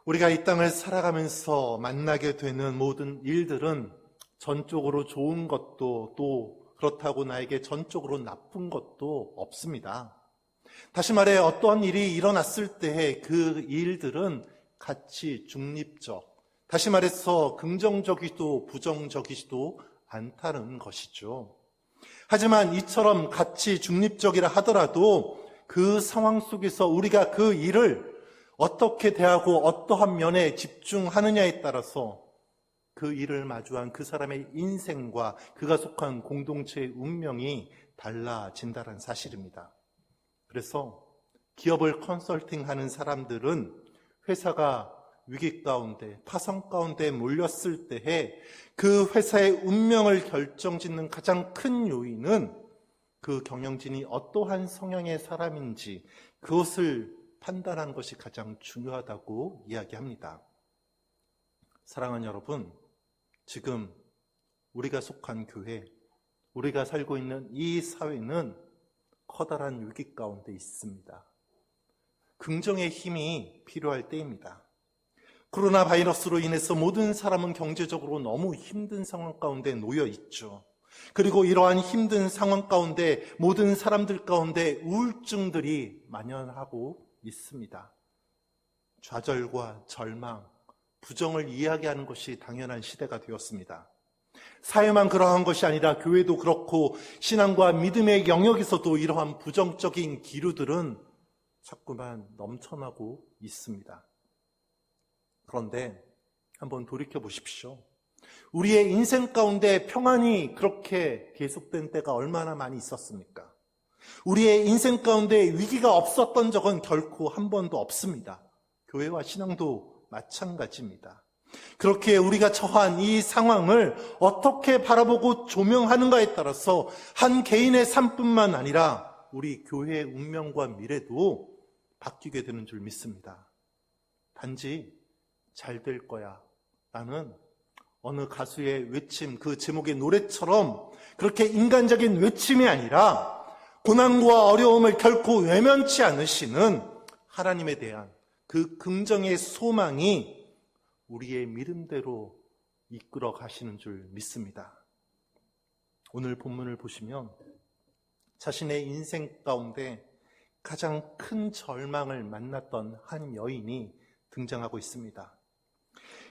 우리가 이 땅을 살아가면서 만나게 되는 모든 일들은 전적으로 좋은 것도 또 그렇다고 나에게 전적으로 나쁜 것도 없습니다. 다시 말해 어떠한 일이 일어났을 때의 그 일들은 같이 중립적, 다시 말해서 긍정적이지도 부정적이지도 않다는 것이죠. 하지만 이처럼 같이 중립적이라 하더라도 그 상황 속에서 우리가 그 일을 어떻게 대하고 어떠한 면에 집중하느냐에 따라서 그 일을 마주한 그 사람의 인생과 그가 속한 공동체의 운명이 달라진다는 사실입니다. 그래서 기업을 컨설팅하는 사람들은 회사가 위기 가운데, 파산 가운데 몰렸을 때에 그 회사의 운명을 결정짓는 가장 큰 요인은 그 경영진이 어떠한 성향의 사람인지 그것을 판단하는 것이 가장 중요하다고 이야기합니다. 사랑하는 여러분, 지금 우리가 속한 교회, 우리가 살고 있는 이 사회는 커다란 위기 가운데 있습니다. 긍정의 힘이 필요할 때입니다. 코로나 바이러스로 인해서 모든 사람은 경제적으로 너무 힘든 상황 가운데 놓여 있죠. 그리고 이러한 힘든 상황 가운데 모든 사람들 가운데 우울증들이 만연하고 있습니다. 좌절과 절망, 부정을 이야기하는 것이 당연한 시대가 되었습니다. 사회만 그러한 것이 아니라 교회도 그렇고 신앙과 믿음의 영역에서도 이러한 부정적인 기류들은 자꾸만 넘쳐나고 있습니다. 그런데 한번 돌이켜 보십시오. 우리의 인생 가운데 평안이 그렇게 계속된 때가 얼마나 많이 있었습니까? 우리의 인생 가운데 위기가 없었던 적은 결코 한 번도 없습니다. 교회와 신앙도 마찬가지입니다. 그렇게 우리가 처한 이 상황을 어떻게 바라보고 조명하는가에 따라서 한 개인의 삶뿐만 아니라 우리 교회의 운명과 미래도 바뀌게 되는 줄 믿습니다. 단지 잘 될 거야 라는 어느 가수의 외침, 그 제목의 노래처럼 그렇게 인간적인 외침이 아니라 고난과 어려움을 결코 외면치 않으시는 하나님에 대한 그 긍정의 소망이 우리의 믿음대로 이끌어 가시는 줄 믿습니다. 오늘 본문을 보시면 자신의 인생 가운데 가장 큰 절망을 만났던 한 여인이 등장하고 있습니다.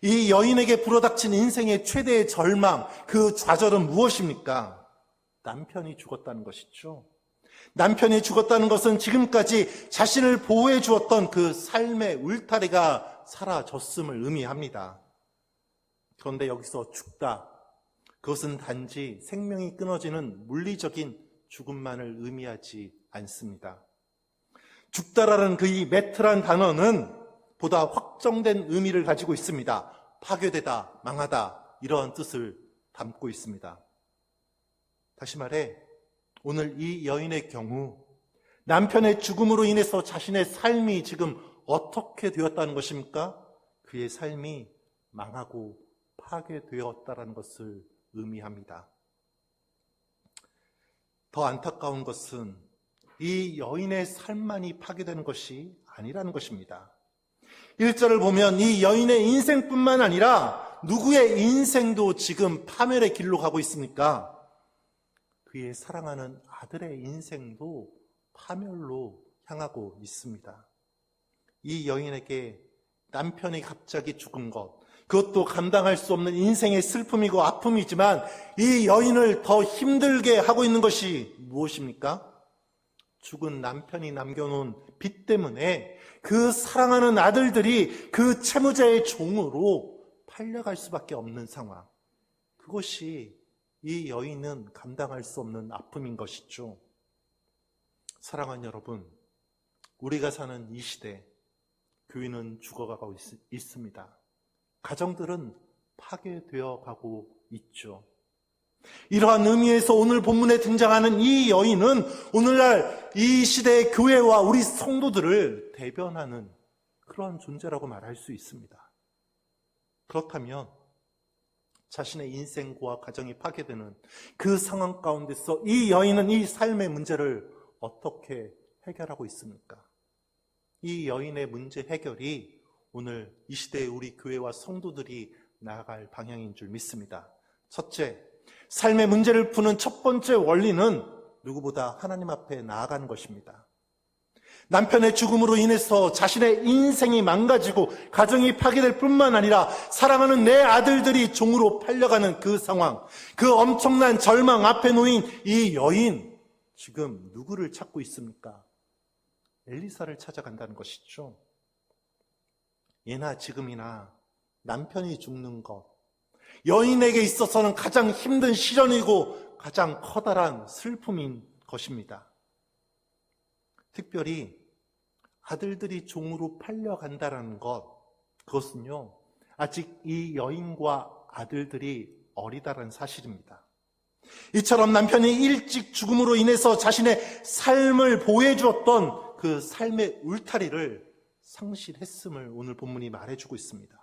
이 여인에게 불어닥친 인생의 최대의 절망, 그 좌절은 무엇입니까? 남편이 죽었다는 것이죠. 남편이 죽었다는 것은 지금까지 자신을 보호해 주었던 그 삶의 울타리가 사라졌음을 의미합니다. 그런데 여기서 죽다, 그것은 단지 생명이 끊어지는 물리적인 죽음만을 의미하지 않습니다. 죽다라는 그 이 매트란 단어는 보다 확정된 의미를 가지고 있습니다. 파괴되다, 망하다, 이러한 뜻을 담고 있습니다. 다시 말해 오늘 이 여인의 경우 남편의 죽음으로 인해서 자신의 삶이 지금 어떻게 되었다는 것입니까? 그의 삶이 망하고 파괴되었다는 것을 의미합니다. 더 안타까운 것은 이 여인의 삶만이 파괴되는 것이 아니라는 것입니다. 1절을 보면 이 여인의 인생뿐만 아니라 누구의 인생도 지금 파멸의 길로 가고 있습니까? 그의 사랑하는 아들의 인생도 파멸로 향하고 있습니다. 이 여인에게 남편이 갑자기 죽은 것, 그것도 감당할 수 없는 인생의 슬픔이고 아픔이지만 이 여인을 더 힘들게 하고 있는 것이 무엇입니까? 죽은 남편이 남겨놓은 빚 때문에 그 사랑하는 아들들이 그 채무자의 종으로 팔려갈 수밖에 없는 상황. 그것이 이 여인은 감당할 수 없는 아픔인 것이죠. 사랑하는 여러분, 우리가 사는 이 시대, 교회는 죽어가고 있습니다. 가정들은 파괴되어 가고 있죠. 이러한 의미에서 오늘 본문에 등장하는 이 여인은 오늘날 이 시대의 교회와 우리 성도들을 대변하는 그런 존재라고 말할 수 있습니다. 그렇다면 자신의 인생과 가정이 파괴되는 그 상황 가운데서 이 여인은 이 삶의 문제를 어떻게 해결하고 있습니까? 이 여인의 문제 해결이 오늘 이 시대에 우리 교회와 성도들이 나아갈 방향인 줄 믿습니다. 첫째, 삶의 문제를 푸는 첫 번째 원리는 누구보다 하나님 앞에 나아가는 것입니다. 남편의 죽음으로 인해서 자신의 인생이 망가지고 가정이 파괴될 뿐만 아니라 사랑하는 내 아들들이 종으로 팔려가는 그 상황, 그 엄청난 절망 앞에 놓인 이 여인, 지금 누구를 찾고 있습니까? 엘리사를 찾아간다는 것이죠. 예나 지금이나 남편이 죽는 것, 여인에게 있어서는 가장 힘든 시련이고 가장 커다란 슬픔인 것입니다. 특별히 아들들이 종으로 팔려간다는 것, 그것은요, 아직 이 여인과 아들들이 어리다는 사실입니다. 이처럼 남편이 일찍 죽음으로 인해서 자신의 삶을 보호해 주었던 그 삶의 울타리를 상실했음을 오늘 본문이 말해주고 있습니다.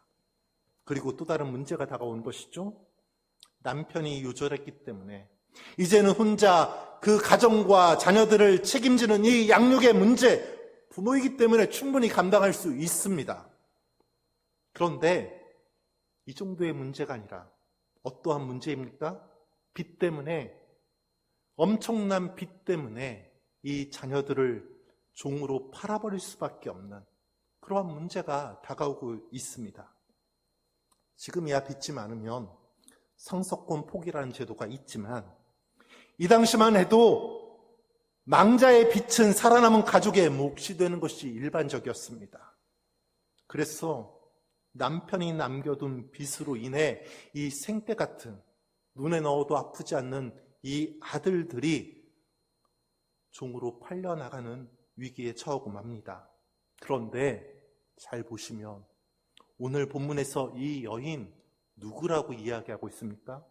그리고 또 다른 문제가 다가온 것이죠. 남편이 요절했기 때문에 이제는 혼자 그 가정과 자녀들을 책임지는 이 양육의 문제, 부모이기 때문에 충분히 감당할 수 있습니다. 그런데 이 정도의 문제가 아니라 어떠한 문제입니까? 빚 때문에, 엄청난 빚 때문에 이 자녀들을 종으로 팔아버릴 수밖에 없는 그러한 문제가 다가오고 있습니다. 지금이야 빚지 않으면 상속권 포기라는 제도가 있지만 이 당시만 해도 망자의 빚은 살아남은 가족의 몫이 되는 것이 일반적이었습니다. 그래서 남편이 남겨둔 빚으로 인해 이 생떼 같은 눈에 넣어도 아프지 않는 이 아들들이 종으로 팔려나가는 위기에 처하고 맙니다. 그런데 잘 보시면 오늘 본문에서 이 여인 누구라고 이야기하고 있습니까?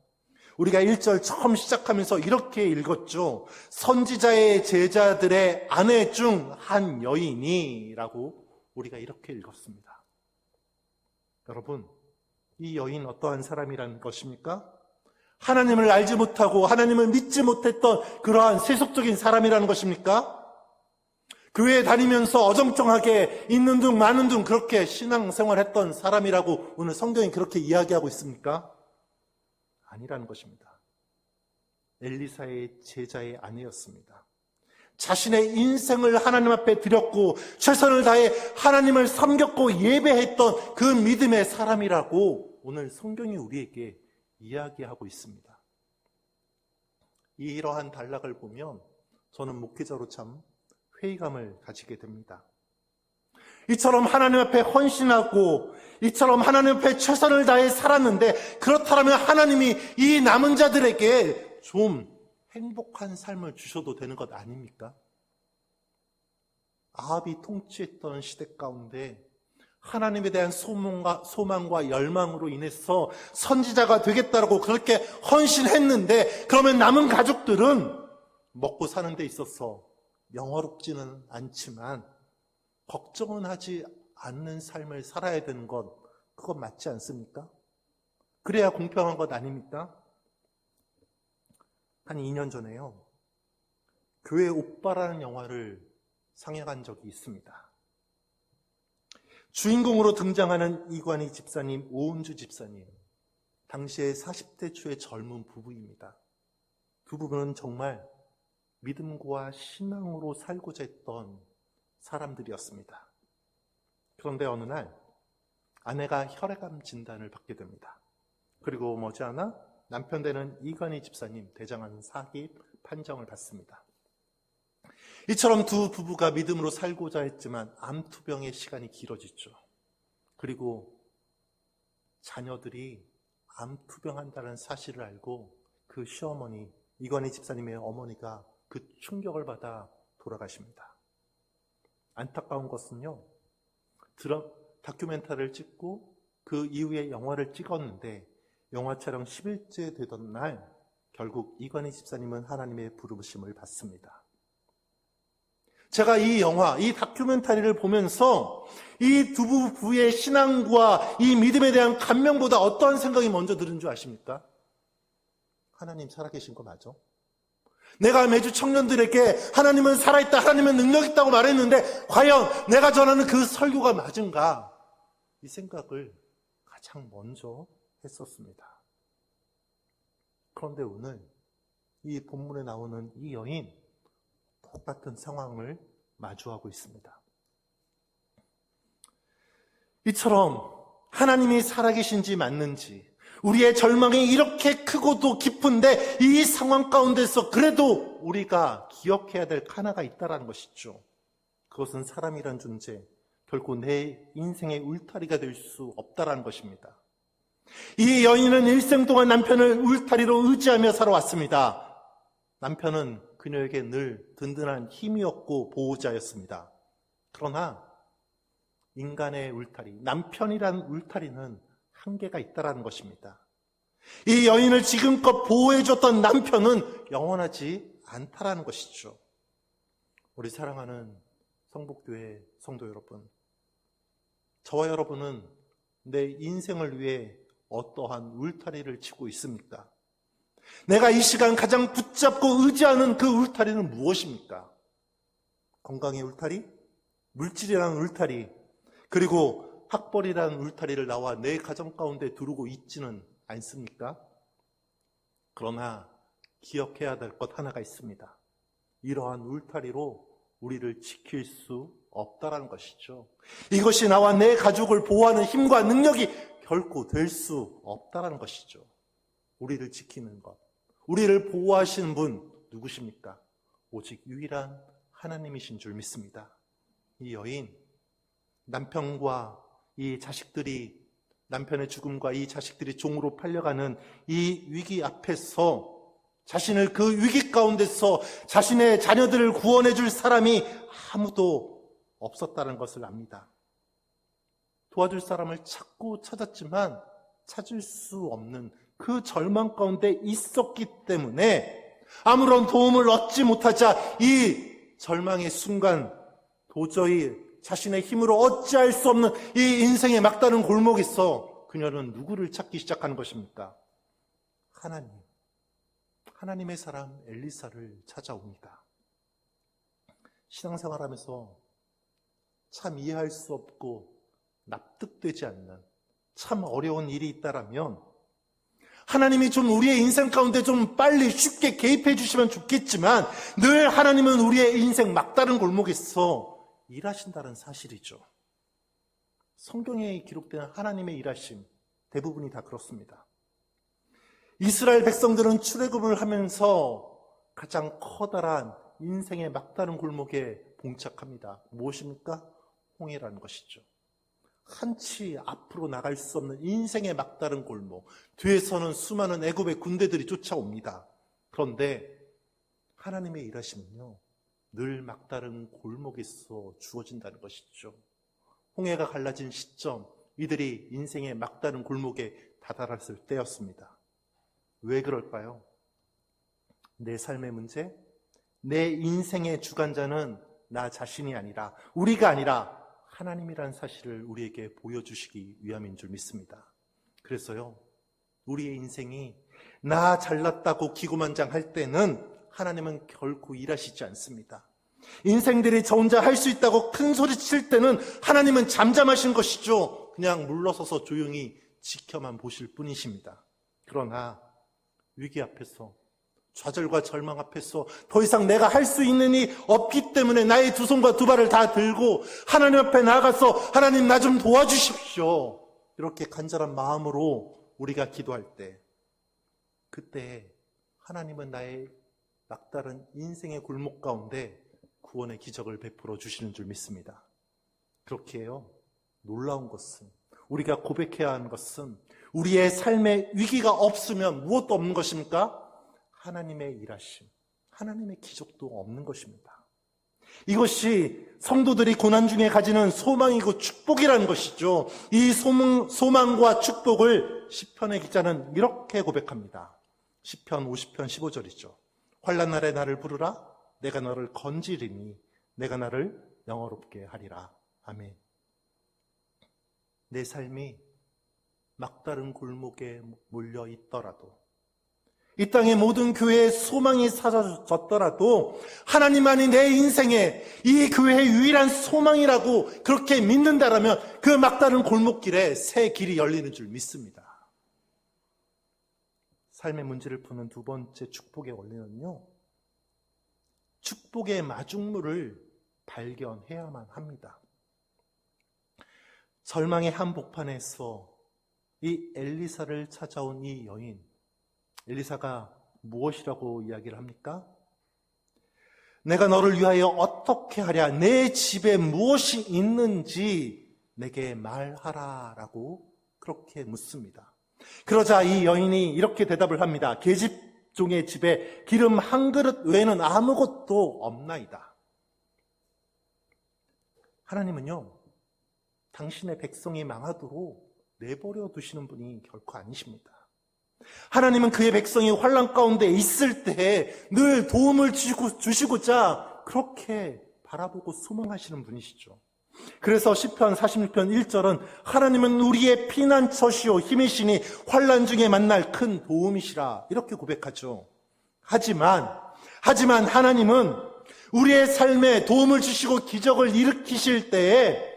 우리가 1절 처음 시작하면서 이렇게 읽었죠. 선지자의 제자들의 아내 중 한 여인이라고 우리가 이렇게 읽었습니다. 여러분, 이 여인 어떠한 사람이라는 것입니까? 하나님을 알지 못하고 하나님을 믿지 못했던 그러한 세속적인 사람이라는 것입니까? 교회에 다니면서 어정쩡하게 있는 둥 마는 둥 그렇게 신앙생활했던 사람이라고 오늘 성경이 그렇게 이야기하고 있습니까? 아니라는 것입니다. 엘리사의 제자의 아내였습니다. 자신의 인생을 하나님 앞에 드렸고 최선을 다해 하나님을 섬겼고 예배했던 그 믿음의 사람이라고 오늘 성경이 우리에게 이야기하고 있습니다. 이러한 단락을 보면 저는 목회자로 참 회의감을 가지게 됩니다. 이처럼 하나님 앞에 헌신하고 이처럼 하나님 앞에 최선을 다해 살았는데 그렇다면 하나님이 이 남은 자들에게 좀 행복한 삶을 주셔도 되는 것 아닙니까? 아합이 통치했던 시대 가운데 하나님에 대한 소망과 열망으로 인해서 선지자가 되겠다고 그렇게 헌신했는데 그러면 남은 가족들은 먹고 사는 데 있어서 영화롭지는 않지만 걱정은 하지 않는 삶을 살아야 되는 것, 그건 맞지 않습니까? 그래야 공평한 것 아닙니까? 한 2년 전에요, 교회 오빠라는 영화를 상영한 적이 있습니다. 주인공으로 등장하는 이관희 집사님, 오은주 집사님, 당시에 40대 초의 젊은 부부입니다. 두 부부는 정말 믿음과 신앙으로 살고자 했던 사람들이었습니다. 그런데 어느 날 아내가 혈액암 진단을 받게 됩니다. 그리고 머지않아 남편 되는 이관희 집사님 대장암 4기 판정을 받습니다. 이처럼 두 부부가 믿음으로 살고자 했지만 암투병의 시간이 길어지죠. 그리고 자녀들이 암투병한다는 사실을 알고 그 시어머니, 이관희 집사님의 어머니가 그 충격을 받아 돌아가십니다. 안타까운 것은요, 다큐멘터리를 찍고 그 이후에 영화를 찍었는데 영화 촬영 10일째 되던 날 결국 이관희 집사님은 하나님의 부르심을 받습니다. 제가 이 영화, 이 다큐멘터리를 보면서 이 두 부부의 신앙과 이 믿음에 대한 감명보다 어떠한 생각이 먼저 드는 줄 아십니까? 하나님 살아계신 거 맞아? 내가 매주 청년들에게 하나님은 살아있다, 하나님은 능력 있다고 말했는데 과연 내가 전하는 그 설교가 맞은가? 이 생각을 가장 먼저 했었습니다. 그런데 오늘 이 본문에 나오는 이 여인, 똑같은 상황을 마주하고 있습니다. 이처럼 하나님이 살아계신지 맞는지, 우리의 절망이 이렇게 크고도 깊은데 이 상황 가운데서 그래도 우리가 기억해야 될 하나가 있다는 것이죠. 그것은 사람이란 존재, 결코 내 인생의 울타리가 될 수 없다는 것입니다. 이 여인은 일생 동안 남편을 울타리로 의지하며 살아왔습니다. 남편은 그녀에게 늘 든든한 힘이었고 보호자였습니다. 그러나 인간의 울타리, 남편이란 울타리는 한계가 있다는 것입니다. 이 여인을 지금껏 보호해줬던 남편은 영원하지 않다라는 것이죠. 우리 사랑하는 성북교회 성도 여러분, 저와 여러분은 내 인생을 위해 어떠한 울타리를 치고 있습니까? 내가 이 시간 가장 붙잡고 의지하는 그 울타리는 무엇입니까? 건강의 울타리? 물질이라는 울타리, 그리고 학벌이라는 울타리를 나와 내 가정 가운데 두르고 있지는 않습니까? 그러나 기억해야 될 것 하나가 있습니다. 이러한 울타리로 우리를 지킬 수 없다라는 것이죠. 이것이 나와 내 가족을 보호하는 힘과 능력이 결코 될 수 없다라는 것이죠. 우리를 지키는 것, 우리를 보호하시는 분 누구십니까? 오직 유일한 하나님이신 줄 믿습니다. 이 여인, 남편과 이 자식들이, 남편의 죽음과 이 자식들이 종으로 팔려가는 이 위기 앞에서 자신을 그 위기 가운데서 자신의 자녀들을 구원해 줄 사람이 아무도 없었다는 것을 압니다. 도와줄 사람을 찾고 찾았지만 찾을 수 없는 그 절망 가운데 있었기 때문에 아무런 도움을 얻지 못하자 이 절망의 순간 도저히 자신의 힘으로 어찌할 수 없는 이 인생의 막다른 골목에서 그녀는 누구를 찾기 시작하는 것입니까? 하나님의 사람 엘리사를 찾아옵니다. 신앙생활하면서 참 이해할 수 없고 납득되지 않는 참 어려운 일이 있다라면 하나님이 좀 우리의 인생 가운데 좀 빨리 쉽게 개입해 주시면 좋겠지만 늘 하나님은 우리의 인생 막다른 골목에서 일하신다는 사실이죠. 성경에 기록된 하나님의 일하심 대부분이 다 그렇습니다. 이스라엘 백성들은 출애굽을 하면서 가장 커다란 인생의 막다른 골목에 봉착합니다. 무엇입니까? 홍해라는 것이죠. 한치 앞으로 나갈 수 없는 인생의 막다른 골목, 뒤에서는 수많은 애굽의 군대들이 쫓아옵니다. 그런데 하나님의 일하심은요, 늘 막다른 골목에서 주어진다는 것이죠. 홍해가 갈라진 시점, 이들이 인생의 막다른 골목에 다다랐을 때였습니다. 왜 그럴까요? 내 삶의 문제, 내 인생의 주관자는 나 자신이 아니라, 우리가 아니라 하나님이라는 사실을 우리에게 보여주시기 위함인 줄 믿습니다. 그래서요, 우리의 인생이 나 잘났다고 기고만장할 때는 하나님은 결코 일하시지 않습니다. 인생들이 저 혼자 할 수 있다고 큰 소리 칠 때는 하나님은 잠잠하신 것이죠. 그냥 물러서서 조용히 지켜만 보실 뿐이십니다. 그러나 위기 앞에서, 좌절과 절망 앞에서 더 이상 내가 할 수 있는 이 없기 때문에 나의 두 손과 두 발을 다 들고 하나님 앞에 나아가서 하나님 나 좀 도와주십시오, 이렇게 간절한 마음으로 우리가 기도할 때, 그때 하나님은 나의 막다른 인생의 골목 가운데 구원의 기적을 베풀어 주시는 줄 믿습니다. 그렇게 해요. 놀라운 것은, 우리가 고백해야 하는 것은 우리의 삶에 위기가 없으면 무엇도 없는 것입니까? 하나님의 일하심, 하나님의 기적도 없는 것입니다. 이것이 성도들이 고난 중에 가지는 소망이고 축복이라는 것이죠. 이 소망과 축복을 시편의 기자는 이렇게 고백합니다. 시편 50편 15절이죠. 환난 날에 나를 부르라, 내가 너를 건지리니 내가 나를 영화롭게 하리라. 아멘. 내 삶이 막다른 골목에 몰려 있더라도, 이 땅의 모든 교회의 소망이 사라졌더라도 하나님만이 내 인생에 이 교회의 유일한 소망이라고 그렇게 믿는다라면 그 막다른 골목길에 새 길이 열리는 줄 믿습니다. 삶의 문제를 푸는 두 번째 축복의 원리는요, 축복의 마중물을 발견해야만 합니다. 절망의 한복판에서 이 엘리사를 찾아온 이 여인, 엘리사가 무엇이라고 이야기를 합니까? 내가 너를 위하여 어떻게 하랴? 내 집에 무엇이 있는지 내게 말하라 라고 그렇게 묻습니다. 그러자 이 여인이 이렇게 대답을 합니다. 계집종의 집에 기름 한 그릇 외에는 아무것도 없나이다. 하나님은요, 당신의 백성이 망하도록 내버려 두시는 분이 결코 아니십니다. 하나님은 그의 백성이 환난 가운데 있을 때 늘 도움을 주시고자 그렇게 바라보고 소망하시는 분이시죠. 그래서 시편 46편 1절은 하나님은 우리의 피난처시오 힘이시니 환난 중에 만날 큰 도움이시라 이렇게 고백하죠. 하지만 하나님은 우리의 삶에 도움을 주시고 기적을 일으키실 때에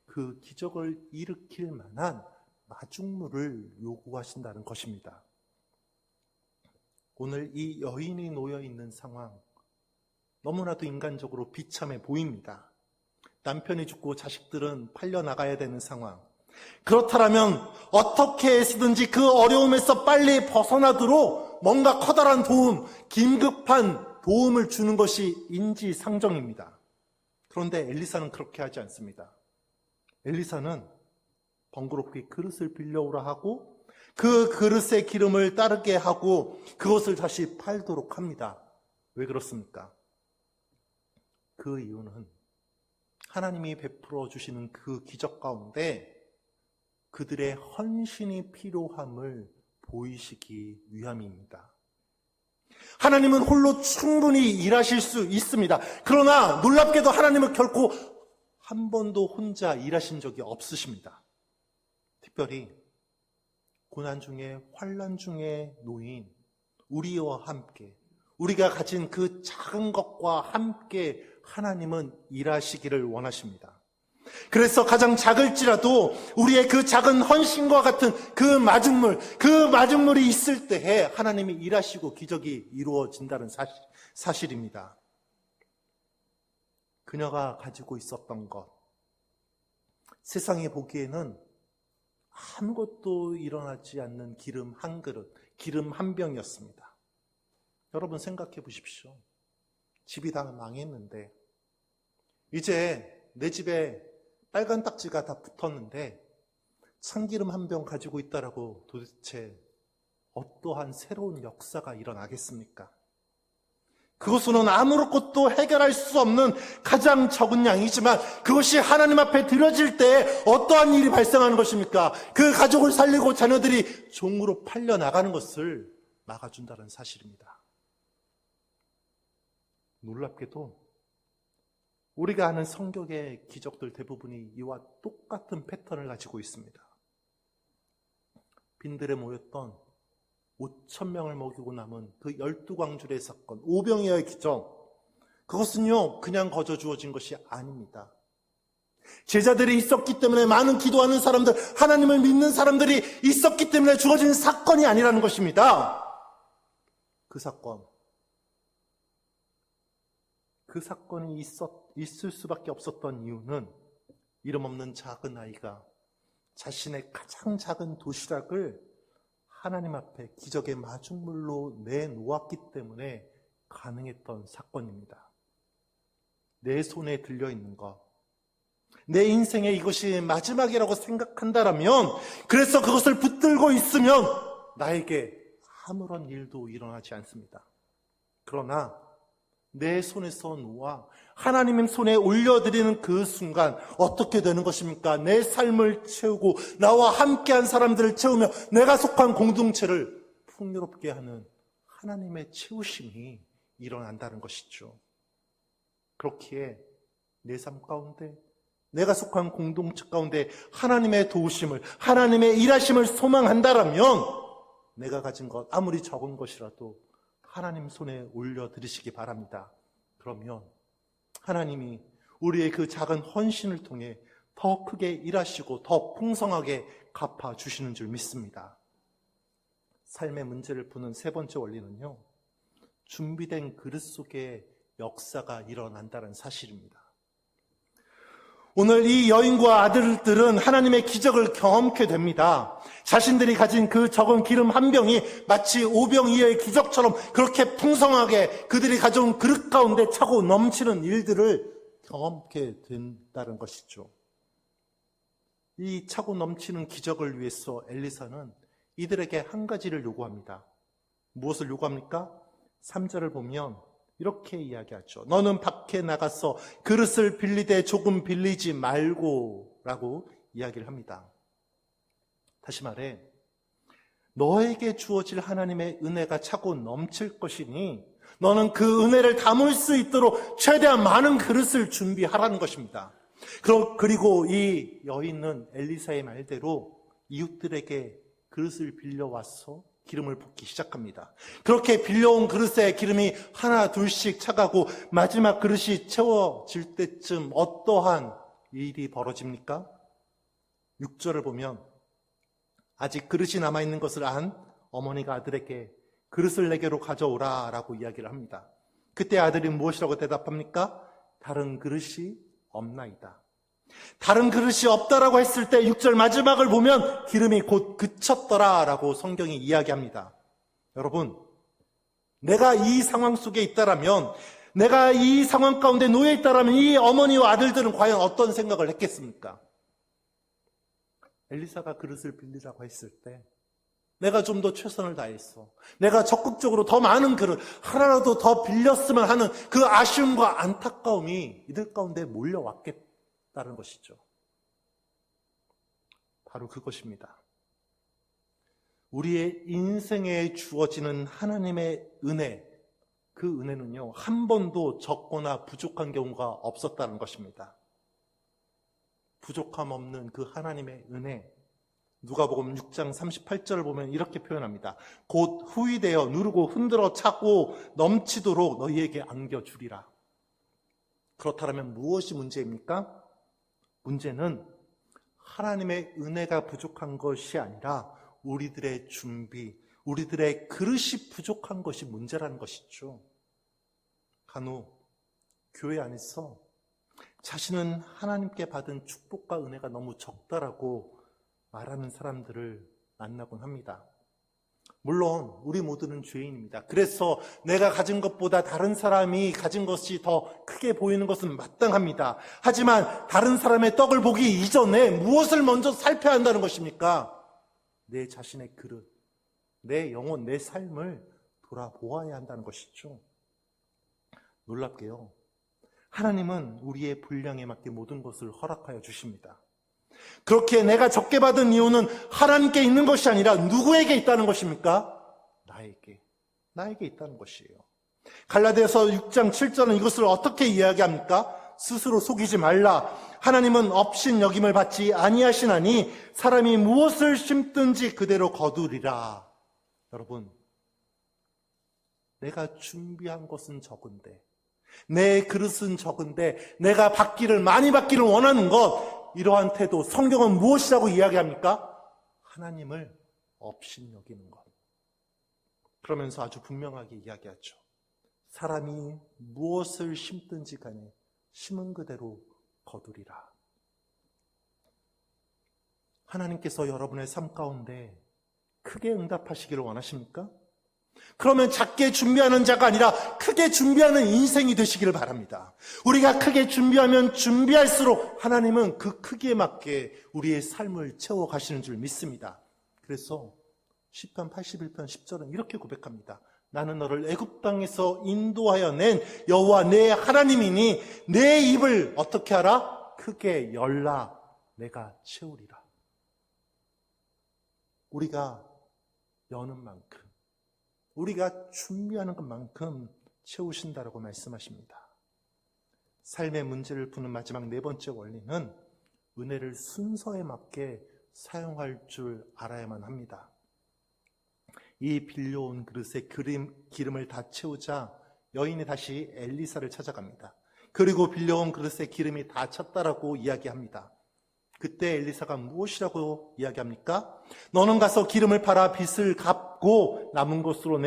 그 기적을 일으킬 만한 마중물을 요구하신다는 것입니다. 오늘 이 여인이 놓여 있는 상황, 너무나도 인간적으로 비참해 보입니다. 남편이 죽고 자식들은 팔려나가야 되는 상황. 그렇다면 어떻게 해서든지 그 어려움에서 빨리 벗어나도록 뭔가 커다란 도움, 긴급한 도움을 주는 것이 인지상정입니다. 그런데 엘리사는 그렇게 하지 않습니다. 엘리사는 번거롭게 그릇을 빌려오라 하고 그 그릇의 기름을 따르게 하고 그것을 다시 팔도록 합니다. 왜 그렇습니까? 그 이유는 하나님이 베풀어 주시는 그 기적 가운데 그들의 헌신이 필요함을 보이시기 위함입니다. 하나님은 홀로 충분히 일하실 수 있습니다. 그러나 놀랍게도 하나님은 결코 한 번도 혼자 일하신 적이 없으십니다. 특별히 고난 중에 환난 중에 놓인 우리와 함께 우리가 가진 그 작은 것과 함께 하나님은 일하시기를 원하십니다. 그래서 가장 작을지라도 우리의 그 작은 헌신과 같은 그 마중물이 있을 때에 하나님이 일하시고 기적이 이루어진다는 사실입니다. 그녀가 가지고 있었던 것, 세상이 보기에는 아무것도 일어나지 않는 기름 한 그릇, 기름 한 병이었습니다. 여러분 생각해 보십시오. 집이 다 망했는데 이제 내 집에 빨간 딱지가 다 붙었는데 참기름 한 병 가지고 있다라고 도대체 어떠한 새로운 역사가 일어나겠습니까? 그것으로는 아무것도 해결할 수 없는 가장 적은 양이지만 그것이 하나님 앞에 드려질 때 어떠한 일이 발생하는 것입니까? 그 가족을 살리고 자녀들이 종으로 팔려나가는 것을 막아준다는 사실입니다. 놀랍게도 우리가 아는 성경의 기적들 대부분이 이와 똑같은 패턴을 가지고 있습니다. 빈들에 모였던 5,000명을 먹이고 남은 그 12광줄의 사건, 오병이어의 기적, 그것은요 그냥 거저 주어진 것이 아닙니다. 제자들이 있었기 때문에 많은 기도하는 사람들, 하나님을 믿는 사람들이 있었기 때문에 주어진 사건이 아니라는 것입니다. 그 사건이 있을 수밖에 없었던 이유는 이름 없는 작은 아이가 자신의 가장 작은 도시락을 하나님 앞에 기적의 마중물로 내놓았기 때문에 가능했던 사건입니다. 내 손에 들려있는 것, 내 인생에 이것이 마지막이라고 생각한다라면, 그래서 그것을 붙들고 있으면 나에게 아무런 일도 일어나지 않습니다. 그러나 내 손에서 놓아 하나님의 손에 올려드리는 그 순간 어떻게 되는 것입니까? 내 삶을 채우고 나와 함께한 사람들을 채우며 내가 속한 공동체를 풍요롭게 하는 하나님의 채우심이 일어난다는 것이죠. 그렇기에 내 삶 가운데 내가 속한 공동체 가운데 하나님의 도우심을, 하나님의 일하심을 소망한다라면 내가 가진 것 아무리 적은 것이라도 하나님 손에 올려드리시기 바랍니다. 그러면 하나님이 우리의 그 작은 헌신을 통해 더 크게 일하시고 더 풍성하게 갚아주시는 줄 믿습니다. 삶의 문제를 푸는 세 번째 원리는요, 준비된 그릇 속에 역사가 일어난다는 사실입니다. 오늘 이 여인과 아들들은 하나님의 기적을 경험케 됩니다. 자신들이 가진 그 적은 기름 한 병이 마치 오병이어의 기적처럼 그렇게 풍성하게 그들이 가져온 그릇 가운데 차고 넘치는 일들을 경험케 된다는 것이죠. 이 차고 넘치는 기적을 위해서 엘리사는 이들에게 한 가지를 요구합니다. 무엇을 요구합니까? 3절을 보면 이렇게 이야기하죠. 너는 밖에 나가서 그릇을 빌리되 조금 빌리지 말고 라고 이야기를 합니다. 다시 말해, 너에게 주어질 하나님의 은혜가 차고 넘칠 것이니 너는 그 은혜를 담을 수 있도록 최대한 많은 그릇을 준비하라는 것입니다. 그리고 이 여인은 엘리사의 말대로 이웃들에게 그릇을 빌려와서 기름을 붓기 시작합니다. 그렇게 빌려온 그릇에 기름이 하나 둘씩 차가고 마지막 그릇이 채워질 때쯤 어떠한 일이 벌어집니까? 6절을 보면 아직 그릇이 남아있는 것을 안 어머니가 아들에게 그릇을 내게로 가져오라 라고 이야기를 합니다. 그때 아들이 무엇이라고 대답합니까? 다른 그릇이 없나이다. 다른 그릇이 없다라고 했을 때 6절 마지막을 보면 기름이 곧 그쳤더라 라고 성경이 이야기합니다. 여러분, 내가 이 상황 속에 있다라면, 내가 이 상황 가운데 놓여 있다라면 이 어머니와 아들들은 과연 어떤 생각을 했겠습니까? 엘리사가 그릇을 빌리라고 했을 때 내가 좀 더 최선을 다했어, 내가 적극적으로 더 많은 그릇 하나라도 더 빌렸으면 하는 그 아쉬움과 안타까움이 이들 가운데 몰려왔겠다는 것이죠. 바로 그것입니다. 우리의 인생에 주어지는 하나님의 은혜, 그 은혜는요, 한 번도 적거나 부족한 경우가 없었다는 것입니다. 부족함 없는 그 하나님의 은혜, 누가복음 6장 38절을 보면 이렇게 표현합니다. 곧 후이되어 누르고 흔들어 차고 넘치도록 너희에게 안겨주리라. 그렇다면 무엇이 문제입니까? 문제는 하나님의 은혜가 부족한 것이 아니라 우리들의 준비, 우리들의 그릇이 부족한 것이 문제라는 것이죠. 간혹 교회 안에서 자신은 하나님께 받은 축복과 은혜가 너무 적다라고 말하는 사람들을 만나곤 합니다. 물론 우리 모두는 죄인입니다. 그래서 내가 가진 것보다 다른 사람이 가진 것이 더 크게 보이는 것은 마땅합니다. 하지만 다른 사람의 떡을 보기 이전에 무엇을 먼저 살펴야 한다는 것입니까? 내 자신의 그릇, 내 영혼, 내 삶을 돌아보아야 한다는 것이죠. 놀랍게요, 하나님은 우리의 분량에 맞게 모든 것을 허락하여 주십니다. 그렇게 내가 적게 받은 이유는 하나님께 있는 것이 아니라 누구에게 있다는 것입니까? 나에게 있다는 것이에요. 갈라디아서 6장 7절은 이것을 어떻게 이야기합니까? 스스로 속이지 말라. 하나님은 업신여김을 받지 아니하시나니 사람이 무엇을 심든지 그대로 거두리라. 여러분, 내가 준비한 것은 적은데, 내 그릇은 적은데 내가 많이 받기를 원하는 것, 이러한 태도, 성경은 무엇이라고 이야기합니까? 하나님을 업신여기는 것. 그러면서 아주 분명하게 이야기하죠. 사람이 무엇을 심든지 간에 심은 그대로 거두리라. 하나님께서 여러분의 삶 가운데 크게 응답하시기를 원하십니까? 그러면 작게 준비하는 자가 아니라 크게 준비하는 인생이 되시기를 바랍니다. 우리가 크게 준비하면 준비할수록 하나님은 그 크기에 맞게 우리의 삶을 채워가시는 줄 믿습니다. 그래서 시편 81편 10절은 이렇게 고백합니다. 나는 너를 애굽 땅에서 인도하여 낸 여호와 내 하나님이니 내 입을 어떻게 하라? 크게 열라. 내가 채우리라. 우리가 여는 만큼, 우리가 준비하는 것만큼 채우신다라고 말씀하십니다. 삶의 문제를 푸는 마지막 네 번째 원리는 은혜를 순서에 맞게 사용할 줄 알아야만 합니다. 이 빌려온 그릇에 기름을 다 채우자 여인이 다시 엘리사를 찾아갑니다. 그리고 빌려온 그릇에 기름이 다 찼다라고 이야기합니다. 그때 엘리사가 무엇이라고 이야기합니까? 너는 가서 기름을 팔아 빚을 갚고 남은 것으로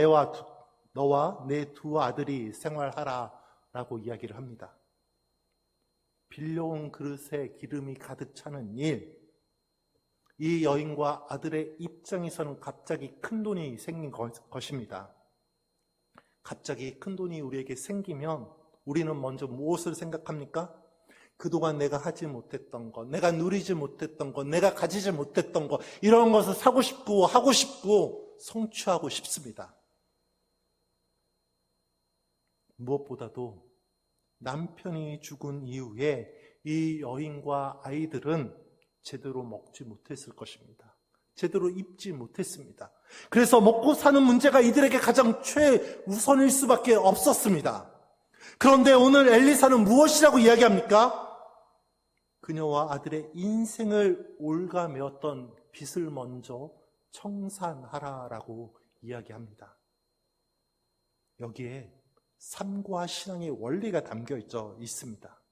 너와 내 두 아들이 생활하라 라고 이야기를 합니다. 빌려온 그릇에 기름이 가득 차는 일, 이 여인과 아들의 입장에서는 갑자기 큰 돈이 생긴 것입니다. 갑자기 큰 돈이 우리에게 생기면 우리는 먼저 무엇을 생각합니까? 그동안 내가 하지 못했던 것, 내가 누리지 못했던 것, 내가 가지지 못했던 것, 이런 것을 사고 싶고 하고 싶고 성취하고 싶습니다. 무엇보다도 남편이 죽은 이후에 이 여인과 아이들은 제대로 먹지 못했을 것입니다. 제대로 입지 못했습니다. 그래서 먹고 사는 문제가 이들에게 가장 최우선일 수밖에 없었습니다. 그런데 오늘 엘리사는 무엇이라고 이야기합니까? 그녀와 아들의 인생을 올가매었던 빚을 먼저 청산하라라고 이야기합니다. 여기에 삶과 신앙의 원리가 담겨 있습니다.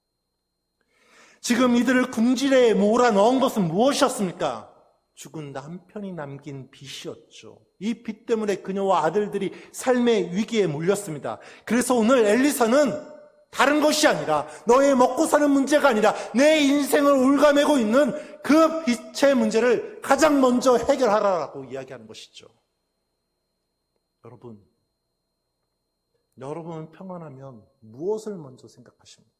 지금 이들을 궁지에 몰아넣은 것은 무엇이었습니까? 죽은 남편이 남긴 빚이었죠. 이 빚 때문에 그녀와 아들들이 삶의 위기에 몰렸습니다. 그래서 오늘 엘리사는 다른 것이 아니라, 너의 먹고 사는 문제가 아니라 내 인생을 올가매고 있는 그 빚의 문제를 가장 먼저 해결하라고 이야기하는 것이죠. 여러분은 평안하면 무엇을 먼저 생각하십니까?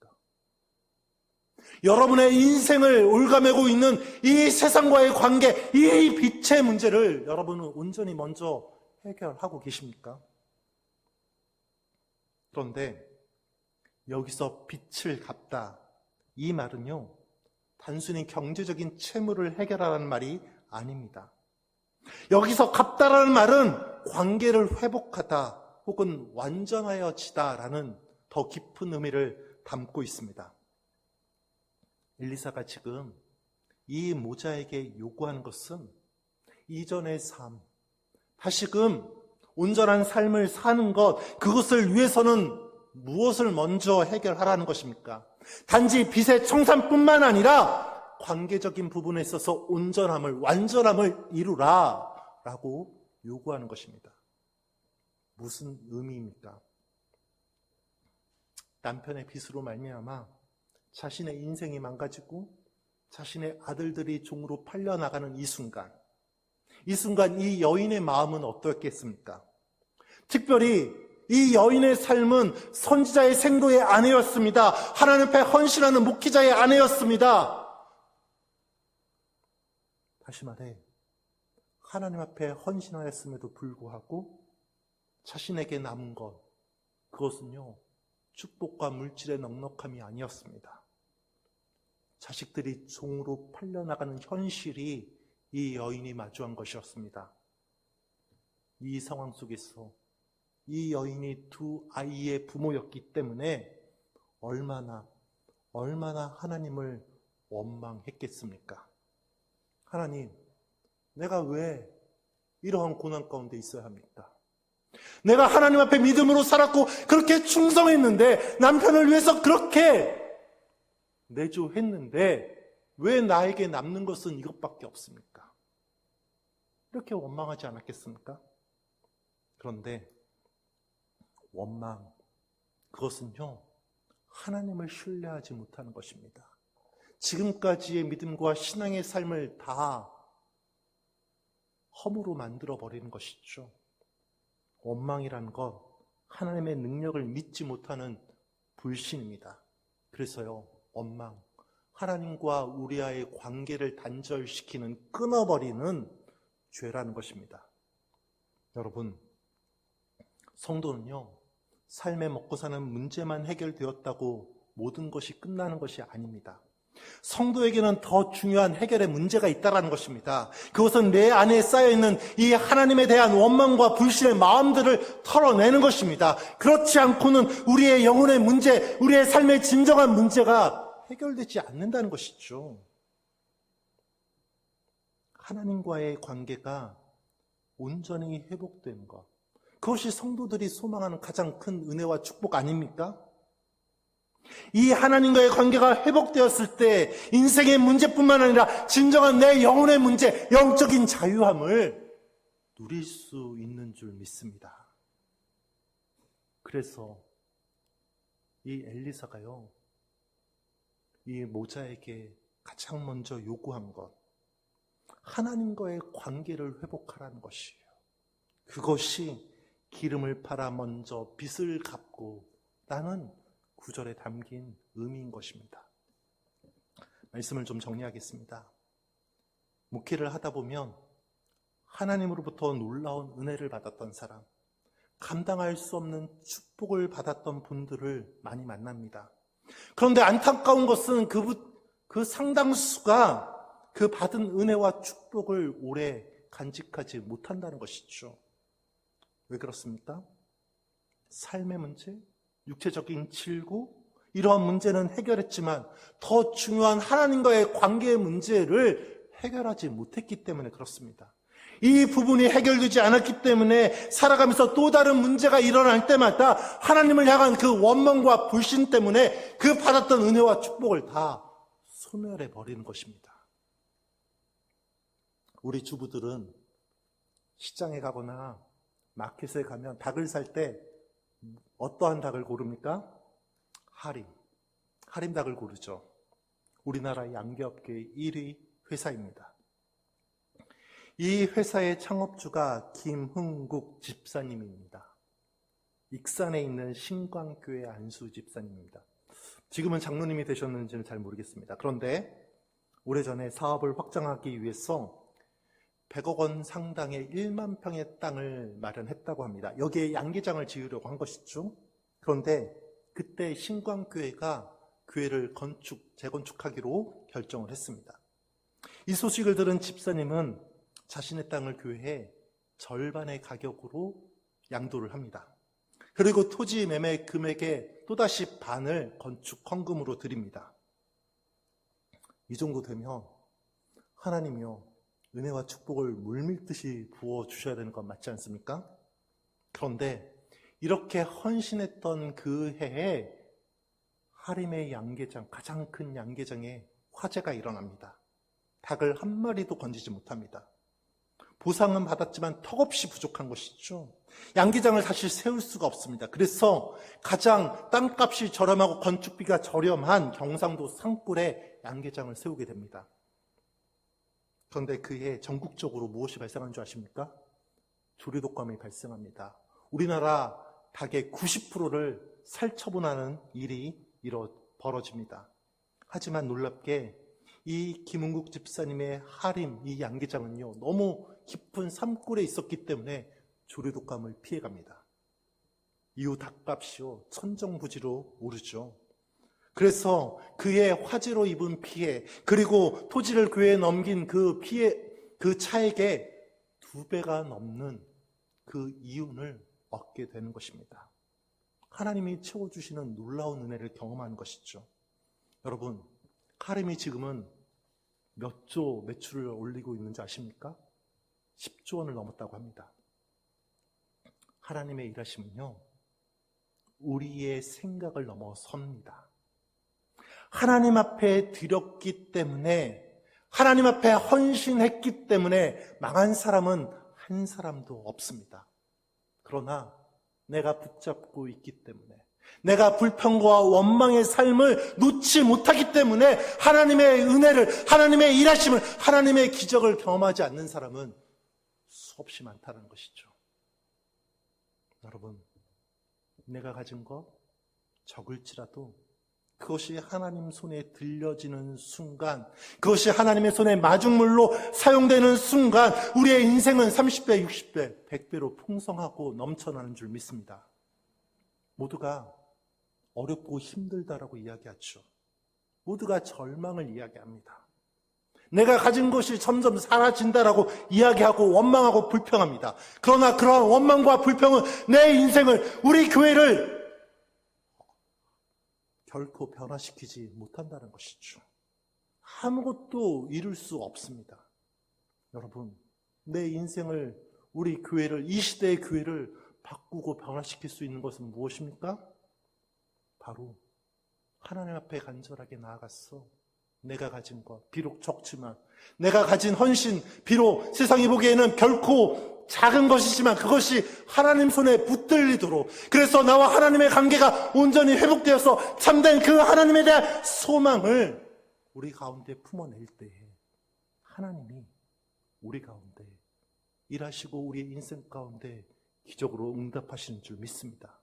여러분의 인생을 올가매고 있는 이 세상과의 관계, 이 빚의 문제를 여러분은 온전히 먼저 해결하고 계십니까? 그런데 여기서 빚을 갚다, 이 말은요, 단순히 경제적인 채무를 해결하라는 말이 아닙니다. 여기서 갚다라는 말은 관계를 회복하다 혹은 완전하여지다라는 더 깊은 의미를 담고 있습니다. 엘리사가 지금 이 모자에게 요구하는 것은 이전의 삶, 다시금 온전한 삶을 사는 것, 그것을 위해서는 무엇을 먼저 해결하라는 것입니까? 단지 빚의 청산뿐만 아니라 관계적인 부분에 있어서 온전함을, 완전함을 이루라 라고 요구하는 것입니다. 무슨 의미입니까? 남편의 빚으로 말미암아 자신의 인생이 망가지고 자신의 아들들이 종으로 팔려나가는 이 순간 이 여인의 마음은 어떻겠습니까? 특별히 이 여인의 삶은 선지자의 생도의 아내였습니다. 하나님 앞에 헌신하는 목회자의 아내였습니다. 다시 말해, 하나님 앞에 헌신하였음에도 불구하고 자신에게 남은 것, 그것은요, 축복과 물질의 넉넉함이 아니었습니다. 자식들이 종으로 팔려나가는 현실이 이 여인이 마주한 것이었습니다. 이 상황 속에서 이 여인이 두 아이의 부모였기 때문에 얼마나 하나님을 원망했겠습니까? 하나님, 내가 왜 이러한 고난 가운데 있어야 합니까? 내가 하나님 앞에 믿음으로 살았고 그렇게 충성했는데, 남편을 위해서 그렇게 내조했는데 왜 나에게 남는 것은 이것밖에 없습니까? 이렇게 원망하지 않았겠습니까? 그런데 원망, 그것은요, 하나님을 신뢰하지 못하는 것입니다. 지금까지의 믿음과 신앙의 삶을 다 허무로 만들어버리는 것이죠. 원망이란 것, 하나님의 능력을 믿지 못하는 불신입니다. 그래서요, 원망, 하나님과 우리와의 관계를 단절시키는, 끊어버리는 죄라는 것입니다. 여러분, 성도는요, 삶에 먹고 사는 문제만 해결되었다고 모든 것이 끝나는 것이 아닙니다. 성도에게는 더 중요한 해결의 문제가 있다는 것입니다. 그것은 내 안에 쌓여있는 이 하나님에 대한 원망과 불신의 마음들을 털어내는 것입니다. 그렇지 않고는 우리의 영혼의 문제, 우리의 삶의 진정한 문제가 해결되지 않는다는 것이죠. 하나님과의 관계가 온전히 회복되는 것. 그것이 성도들이 소망하는 가장 큰 은혜와 축복 아닙니까? 이 하나님과의 관계가 회복되었을 때 인생의 문제뿐만 아니라 진정한 내 영혼의 문제, 영적인 자유함을 누릴 수 있는 줄 믿습니다. 그래서 이 엘리사가요, 이 모자에게 가장 먼저 요구한 것, 하나님과의 관계를 회복하라는 것이에요. 그것이 기름을 팔아 먼저 빚을 갚고 라는 구절에 담긴 의미인 것입니다. 말씀을 좀 정리하겠습니다. 목회를 하다 보면 하나님으로부터 놀라운 은혜를 받았던 사람, 감당할 수 없는 축복을 받았던 분들을 많이 만납니다. 그런데 안타까운 것은 그 상당수가 그 받은 은혜와 축복을 오래 간직하지 못한다는 것이죠. 왜 그렇습니까? 삶의 문제, 육체적인 질구, 이러한 문제는 해결했지만 더 중요한 하나님과의 관계의 문제를 해결하지 못했기 때문에 그렇습니다. 이 부분이 해결되지 않았기 때문에 살아가면서 또 다른 문제가 일어날 때마다 하나님을 향한 그 원망과 불신 때문에 그 받았던 은혜와 축복을 다 소멸해 버리는 것입니다. 우리 주부들은 시장에 가거나 마켓에 가면 닭을 살 때 어떠한 닭을 고릅니까? 하림 닭을 고르죠. 우리나라 양계업계의 1위 회사입니다. 이 회사의 창업주가 김흥국 집사님입니다. 익산에 있는 신광교회 안수 집사님입니다. 지금은 장로님이 되셨는지는 잘 모르겠습니다. 그런데 오래전에 사업을 확장하기 위해서 100억 원 상당의 1만 평의 땅을 마련했다고 합니다. 여기에 양계장을 지으려고 한 것이죠. 그런데 그때 신광교회가 교회를 재건축하기로 결정을 했습니다. 이 소식을 들은 집사님은 자신의 땅을 교회에 절반의 가격으로 양도를 합니다. 그리고 토지 매매 금액의 또다시 반을 건축 헌금으로 드립니다. 이 정도 되면 하나님이요, 은혜와 축복을 물밀듯이 부어주셔야 되는 건 맞지 않습니까? 그런데 이렇게 헌신했던 그 해에 하림의 양계장, 가장 큰 양계장에 화재가 일어납니다. 닭을 한 마리도 건지지 못합니다. 보상은 받았지만 턱없이 부족한 것이죠. 양계장을 다시 세울 수가 없습니다. 그래서 가장 땅값이 저렴하고 건축비가 저렴한 경상도 산골에 양계장을 세우게 됩니다. 그런데 그해 전국적으로 무엇이 발생한 줄 아십니까? 조류독감이 발생합니다. 우리나라 닭의 90%를 살처분하는 일이 벌어집니다. 하지만 놀랍게 이 김흥국 집사님의 하림, 이 양계장은요, 너무 깊은 산골에 있었기 때문에 조류독감을 피해갑니다. 이후 닭값이요, 천정부지로 오르죠. 그래서 그의 화재로 입은 피해, 그리고 토지를 교회에 넘긴 그 피해, 그 차액의 2배가 넘는 그 이윤을 얻게 되는 것입니다. 하나님이 채워주시는 놀라운 은혜를 경험하는 것이죠. 여러분, 하림이 지금은 몇 조 매출을 올리고 있는지 아십니까? 10조 원을 넘었다고 합니다. 하나님의 일하심은요, 우리의 생각을 넘어섭니다. 하나님 앞에 드렸기 때문에, 하나님 앞에 헌신했기 때문에 망한 사람은 한 사람도 없습니다. 그러나 내가 붙잡고 있기 때문에, 내가 불평과 원망의 삶을 놓지 못하기 때문에 하나님의 은혜를, 하나님의 일하심을, 하나님의 기적을 경험하지 않는 사람은 수없이 많다는 것이죠. 여러분, 내가 가진 것 적을지라도 그것이 하나님 손에 들려지는 순간, 그것이 하나님의 손에 마중물로 사용되는 순간 우리의 인생은 30배, 60배, 100배로 풍성하고 넘쳐나는 줄 믿습니다. 모두가 어렵고 힘들다라고 이야기하죠. 모두가 절망을 이야기합니다. 내가 가진 것이 점점 사라진다라고 이야기하고 원망하고 불평합니다. 그러나 그러한 원망과 불평은 내 인생을, 우리 교회를 결코 변화시키지 못한다는 것이죠. 아무것도 이룰 수 없습니다. 여러분, 내 인생을 우리 교회를, 이 시대의 교회를 바꾸고 변화시킬 수 있는 것은 무엇입니까? 바로 하나님 앞에 간절하게 나아갔어. 내가 가진 것, 비록 적지만, 내가 가진 헌신, 비록 세상이 보기에는 결코 작은 것이지만 그것이 하나님 손에 붙들리도록, 그래서 나와 하나님의 관계가 온전히 회복되어서 참된 그 하나님에 대한 소망을 우리 가운데 품어낼 때에 하나님이 우리 가운데 일하시고 우리의 인생 가운데 기적으로 응답하시는 줄 믿습니다.